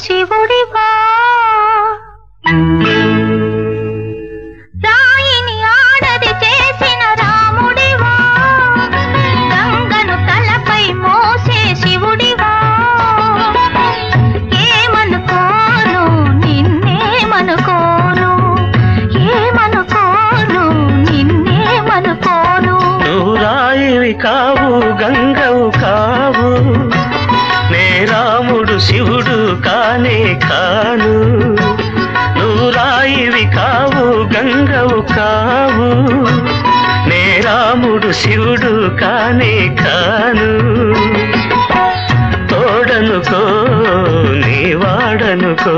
శివుడివా రాయిని ఆడది చేసిన రాముడివా గంగను తలపై మోసే శివుడివా ఏమనుకోను నిన్నేమనుకోను ఏమనుకోను నిన్నేమనుకోను నువ్వు రాయివి కావు గంగవు కావు నే రాముడు శివుడు కానే కాను నువ్వు రాయివి కావు గంగవు కావు నే రాముడు శివుడు కానే కాను తోడనుకో నీ వాడనుకో